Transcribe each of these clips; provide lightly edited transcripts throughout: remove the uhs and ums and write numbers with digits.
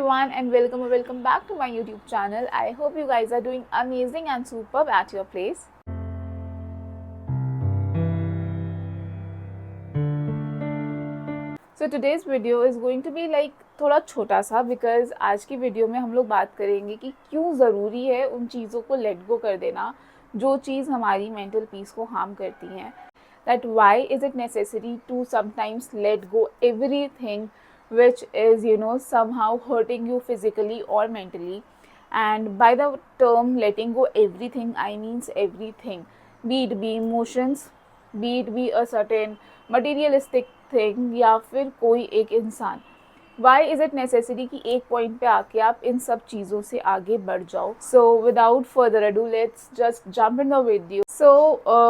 everyone and welcome back to my YouTube channel. I hope you guys are doing amazing and superb at your place. So today's video is going to be like थोड़ा छोटा सा because आज की video में हम लोग बात करेंगे कि क्यों ज़रूरी है उन चीज़ों को लेट गो कर देना जो चीज़ हमारी मेंटल पीस को हार्म करती हैं. That why is it necessary to sometimes let go everything which is somehow hurting you physically or mentally. And by the term letting go everything, I means everything, be it be emotions, be it be a certain materialistic thing या फिर कोई एक इंसान. Why is it necessary कि एक point पे आके आप इन सब चीज़ों से आगे बढ़ जाओ. So without further ado, let's just jump in the video. So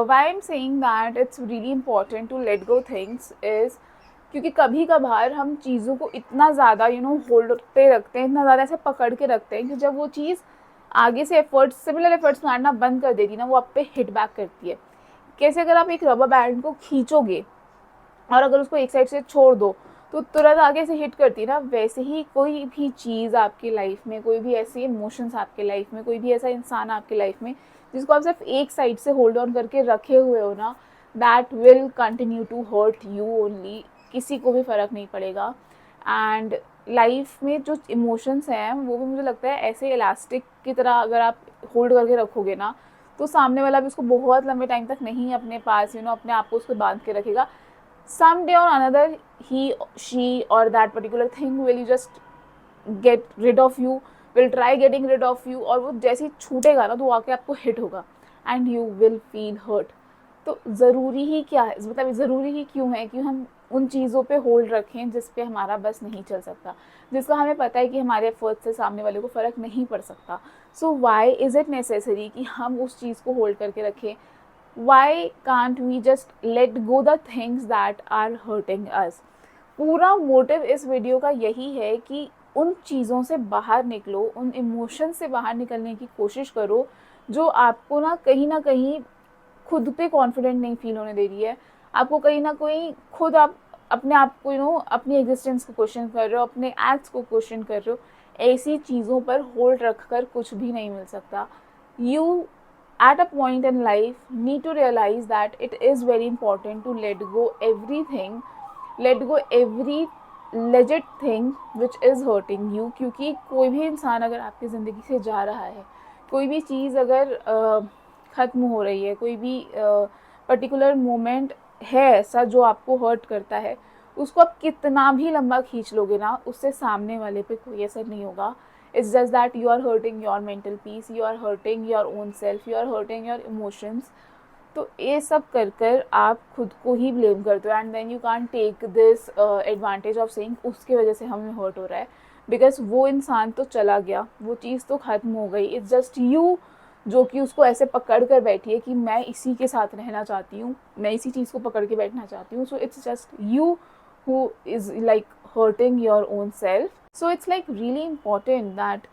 why I'm saying that it's really important to let go things is क्योंकि कभी कभार हम चीज़ों को इतना ज़्यादा होल्ड पे रखते हैं, इतना ज़्यादा ऐसे पकड़ के रखते हैं कि जब वो चीज़ आगे से सिमिलर एफर्ट्स मारना बंद कर देती ना, वो आप पे हिट बैक करती है. कैसे अगर आप एक रबर बैंड को खींचोगे और अगर उसको एक साइड से छोड़ दो तो तुरंत आगे से हिट करती है ना, वैसे ही कोई भी चीज़ आपकी लाइफ में, कोई भी ऐसे इमोशंस आपके लाइफ में, कोई भी ऐसा इंसान आपकी लाइफ में जिसको आप सिर्फ एक साइड से होल्ड ऑन करके रखे हुए हो ना, that will continue to hurt you only. किसी को भी फ़र्क नहीं पड़ेगा. एंड लाइफ में जो इमोशंस हैं वो भी मुझे लगता है ऐसे इलास्टिक की तरह अगर आप होल्ड करके रखोगे ना, तो सामने वाला भी उसको बहुत लंबे टाइम तक नहीं अपने पास अपने आप को उसको बांध के रखेगा. Someday or another, he, she or that particular thing will just get rid of you, will try getting rid of you, और वो जैसे ही छूटेगा ना तो वो आके आपको हिट होगा and you will feel hurt. तो ज़रूरी ही क्या है, मतलब ज़रूरी ही क्यों है कि हम उन चीज़ों पे होल्ड रखें जिस पे हमारा बस नहीं चल सकता, जिसका हमें पता है कि हमारे एफर्ट से सामने वाले को फ़र्क नहीं पड़ सकता. सो वाई इज़ इट नेसेसरी कि हम उस चीज़ को होल्ड करके रखें. Why can't we just let go the things that are hurting us? पूरा मोटिव इस वीडियो का यही है कि उन चीज़ों से बाहर निकलो, उन इमोशन से बाहर निकलने की कोशिश करो जो आपको ना कहीं खुद पे कॉन्फिडेंट नहीं फील होने दे रही है. आपको कहीं ना कहीं खुद आप अपने आप को अपनी एग्जिस्टेंस को क्वेश्चन कर रहे हो, अपने एक्ट्स को क्वेश्चन कर रहे हो. ऐसी चीज़ों पर होल्ड रख कर कुछ भी नहीं मिल सकता. You at a point in life need to realize that it is very important to let go everything, let go every legit thing which is hurting you. क्योंकि कोई भी इंसान अगर आपकी ज़िंदगी से जा रहा है, कोई भी चीज़ अगर ख़त्म हो रही है, कोई भी पर्टिकुलर मोमेंट है ऐसा जो आपको हर्ट करता है, उसको आप कितना भी लंबा खींच लोगे ना, उससे सामने वाले पे कोई असर नहीं होगा. It's just that you are hurting your mental peace, you are hurting your own self, you are hurting your emotions. तो ये सब कर कर आप खुद को ही ब्लेम करते हो and then you can't take this advantage of saying उसके वजह से हमें हर्ट हो रहा है. बिकॉज वो इंसान तो चला गया, वो चीज़ तो ख़त्म हो गई. इट्स जस्ट यू जो कि उसको ऐसे पकड़ कर बैठी है कि मैं इसी के साथ रहना चाहती हूँ, मैं इसी चीज़ को पकड़ के बैठना चाहती हूँ. So it's just you who is like hurting your own self. So it's like really important that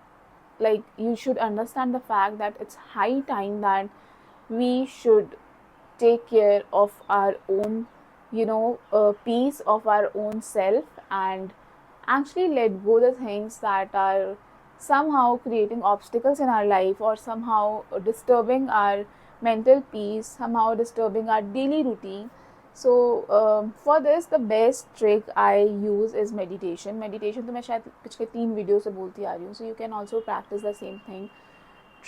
like you should understand the fact that it's high time that we should take care of our own peace, of our own self, and actually let go the things that are somehow creating obstacles in our life or somehow disturbing our mental peace, somehow disturbing our daily routine. So for this the best trick I use is meditation. Meditation तो मैं शायद पिछले 3 video से बोलती आ रही हूँ. So you can also practice the same thing.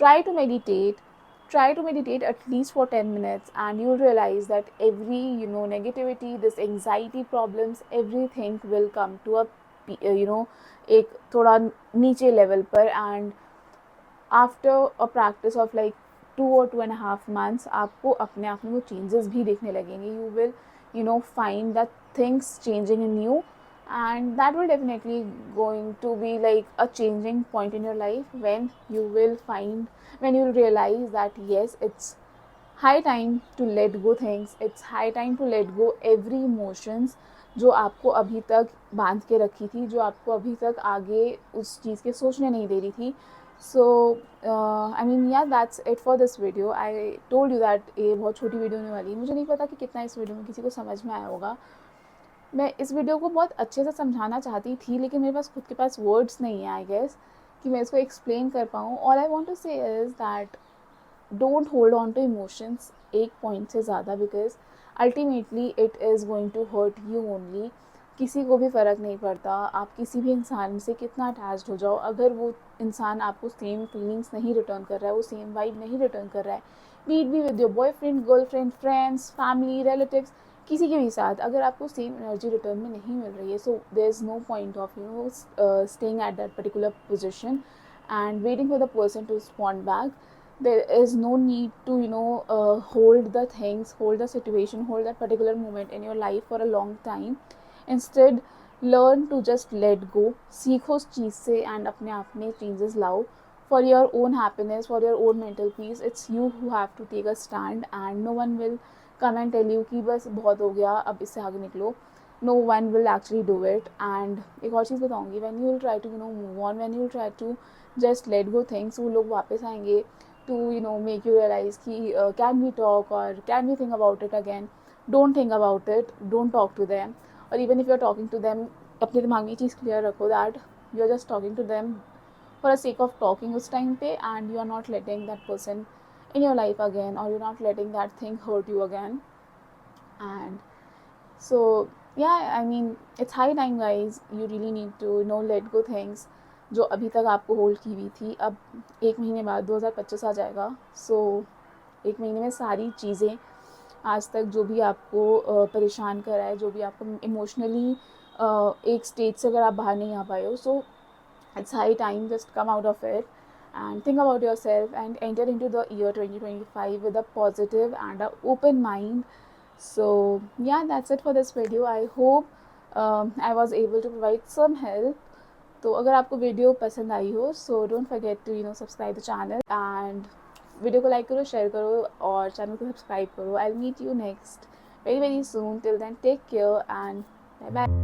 Try to meditate at least for 10 minutes and you'll realize that every negativity, this anxiety problems, everything will come to a एक थोड़ा नीचे लेवल पर. And after a practice of like 2 or 2.5 months आपको अपने आप में वो changes भी देखने लगेंगे. You will find that things changing in you and that will definitely going to be like a changing point in your life when you will realize that yes, it's high time to let go things, it's high time to let go every emotions जो आपको अभी तक बांध के रखी थी, जो आपको अभी तक आगे उस चीज़ के सोचने नहीं दे रही थी. So I mean yeah, that's it for this video. I told you that ये बहुत छोटी वीडियो होने वाली है. मुझे नहीं पता कि कितना इस वीडियो में किसी को समझ में आया होगा, मैं इस वीडियो को बहुत अच्छे से समझाना चाहती थी, लेकिन मेरे पास खुद के पास वर्ड्स नहीं है आई गेस कि मैं इसको एक्सप्लेन कर पाऊँ। All I want to say is that don't hold on to emotions एक पॉइंट से ज़्यादा, because ultimately it is going to hurt you only. किसी को भी फ़र्क नहीं पड़ता आप किसी भी इंसान से कितना अटैच्ड हो जाओ, अगर वो इंसान आपको सेम फीलिंग्स नहीं रिटर्न कर रहा है, वो सेम वाइब नहीं रिटर्न कर रहा है, बीट भी with your boyfriend, girlfriend, friends, family, relatives, किसी के भी साथ, अगर आपको सेम एनर्जी रिटर्न में नहीं मिल रही है, so there is no point of staying at that particular position and waiting for the person to respond back. There is no need to hold the things, hold the situation, hold that particular moment in your life for a long time. Instead learn to just let go, सीखो उस चीज़ से and अपने आप में changes लाओ for your own happiness, for your own mental peace. It's you who have to take a stand and no one will come and tell you कि बस बहुत हो गया अब इससे आगे निकलो. No one will actually do it. And एक और चीज़ बताऊँगी, when you will try to move on, when you will try to just let go things, वो लोग वापस आएंगे to make you realize कि can we talk or can we think about it again. Don't think about it, don't talk to them, or even if you're talking to them, अपने दिमाग में ये चीज़ clear रखो that you're just talking to them for the sake of talking उस time पे, and you're not letting that person in your life again, or you're not letting that thing hurt you again. And so yeah, I mean it's high time guys, you really need to let go things जो अभी तक आपको hold की हुई थी. अब एक महीने बाद 2025 आ जाएगा, सो एक महीने में सारी चीज़ें आज तक जो भी आपको परेशान कर रहा है, जो भी आपको इमोशनली एक स्टेज से अगर आप बाहर नहीं आ पाए हो, सो it's high time, just come out of it and think about yourself and enter into the year 2025 with a positive and an open mind. So yeah, that's it for this video. I hope I was able to provide some help. तो अगर आपको video पसंद आई हो, so don't forget to subscribe the channel and video को like करो, share करो और चैनल को सब्सक्राइब करो. I will meet you next very very soon. Till then take care and bye bye.